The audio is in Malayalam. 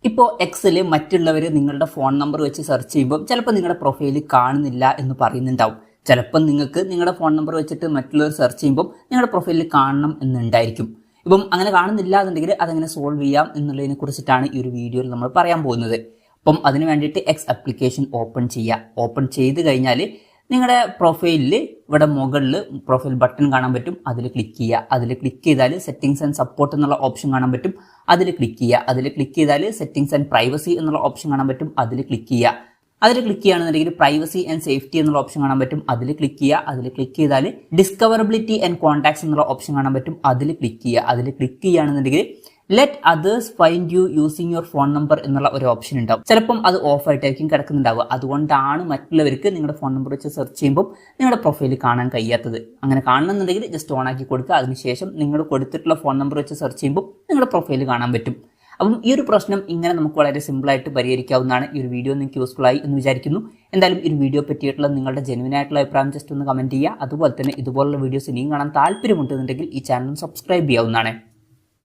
ഇപ്പോൾ എക്സിൽ മറ്റുള്ളവർ നിങ്ങളുടെ ഫോൺ നമ്പർ വെച്ച് സെർച്ച് ചെയ്യുമ്പോൾ ചിലപ്പോൾ നിങ്ങളുടെ പ്രൊഫൈലിൽ കാണുന്നില്ല എന്ന് പറയുന്നുണ്ടാവും. ചിലപ്പോൾ നിങ്ങൾക്ക് നിങ്ങളുടെ ഫോൺ നമ്പർ വെച്ചിട്ട് മറ്റുള്ളവർ സെർച്ച് ചെയ്യുമ്പോൾ നിങ്ങളുടെ പ്രൊഫൈലിൽ കാണണം എന്നുണ്ടായിരിക്കും. ഇപ്പം അങ്ങനെ കാണുന്നില്ല എന്നുണ്ടെങ്കിൽ അതെങ്ങനെ സോൾവ് ചെയ്യാം എന്നുള്ളതിനെ കുറിച്ചിട്ടാണ് ഈ ഒരു വീഡിയോയിൽ നമ്മൾ പറയാൻ പോകുന്നത്. അപ്പം അതിന് വേണ്ടിയിട്ട് എക്സ് ആപ്ലിക്കേഷൻ ഓപ്പൺ ചെയ്യുക. ഓപ്പൺ ചെയ്ത് കഴിഞ്ഞാൽ നിങ്ങളുടെ പ്രൊഫൈലിൽ ഇവിടെ മുകളിൽ പ്രൊഫൈൽ ബട്ടൺ കാണാൻ പറ്റും, അതിൽ ക്ലിക്ക് ചെയ്യുക. അതിൽ ക്ലിക്ക് ചെയ്താൽ സെറ്റിംഗ്സ് ആൻഡ് സപ്പോർട്ട് എന്നുള്ള ഓപ്ഷൻ കാണാൻ പറ്റും, അതിൽ ക്ലിക്ക് ചെയ്യുക. അതിൽ ക്ലിക്ക് ചെയ്താൽ സെറ്റിംഗ്സ് ആൻഡ് പ്രൈവസി എന്നുള്ള ഓപ്ഷൻ കാണാൻ പറ്റും, അതിൽ ക്ലിക്ക് ചെയ്യുക. അതിൽ ക്ലിക്ക് ചെയ്യുകയാണെന്നുണ്ടെങ്കിൽ പ്രൈവസി ആൻഡ് സേഫ്റ്റി എന്നുള്ള ഓപ്ഷൻ കാണാൻ പറ്റും, അതിൽ ക്ലിക്ക് ചെയ്യുക. അതിൽ ക്ലിക്ക് ചെയ്താൽ ഡിസ്കവറബിലിറ്റി ആൻഡ് കോൺടാക്ട്സ് എന്നുള്ള ഓപ്ഷൻ കാണാൻ പറ്റും, അതിൽ ക്ലിക്ക് ചെയ്യുക. അതിൽ ക്ലിക്ക് ചെയ്യുകയാണെന്നുണ്ടെങ്കിൽ let others find you using your phone number എന്നുള്ള ഒരു ഓപ്ഷൻ ഉണ്ടാവും. ചിലപ്പം അത് ഓഫ് ആയിട്ടായിരിക്കും കിടക്കുന്നുണ്ടാവുക. അതുകൊണ്ടാണ് മറ്റുള്ളവർക്ക് നിങ്ങളുടെ ഫോൺ നമ്പർ വെച്ച് സെർച്ച് ചെയ്യുമ്പോൾ നിങ്ങളുടെ പ്രൊഫൈൽ കാണാൻ കഴിയാത്തത്. അങ്ങനെ കാണണമെന്നുണ്ടെങ്കിൽ ജസ്റ്റ് ഓൺ ആക്കി കൊടുക്കുക. അതിനുശേഷം നിങ്ങൾ കൊടുത്തിട്ടുള്ള ഫോൺ നമ്പർ വെച്ച് സെർച്ച് ചെയ്യുമ്പോൾ നിങ്ങളുടെ പ്രൊഫൈൽ കാണാൻ പറ്റും. അപ്പം ഈ ഒരു പ്രശ്നം ഇങ്ങനെ നമുക്ക് വളരെ സിമ്പിളായിട്ട് പരിഹരിക്കാവുന്നതാണ്. ഈ ഒരു വീഡിയോ നിങ്ങൾക്ക് യൂസ്ഫുൾ ആയി എന്ന് വിചാരിക്കുന്നു. എന്തായാലും ഈ ഒരു വീഡിയോ പറ്റിയിട്ടുള്ള നിങ്ങളുടെ ജെന്യുവൻ ആയിട്ടുള്ള അഭിപ്രായം ജസ്റ്റ് ഒന്ന് കമൻറ്റ് ചെയ്യുക. അതുപോലെ തന്നെ ഇതുപോലുള്ള വീഡിയോസ് ഇനിയും കാണാൻ താല്പര്യമുണ്ടെന്നുണ്ടെങ്കിൽ ഈ ചാനൽ സബ്സ്ക്രൈബ് ചെയ്യാവുന്നതാണ്.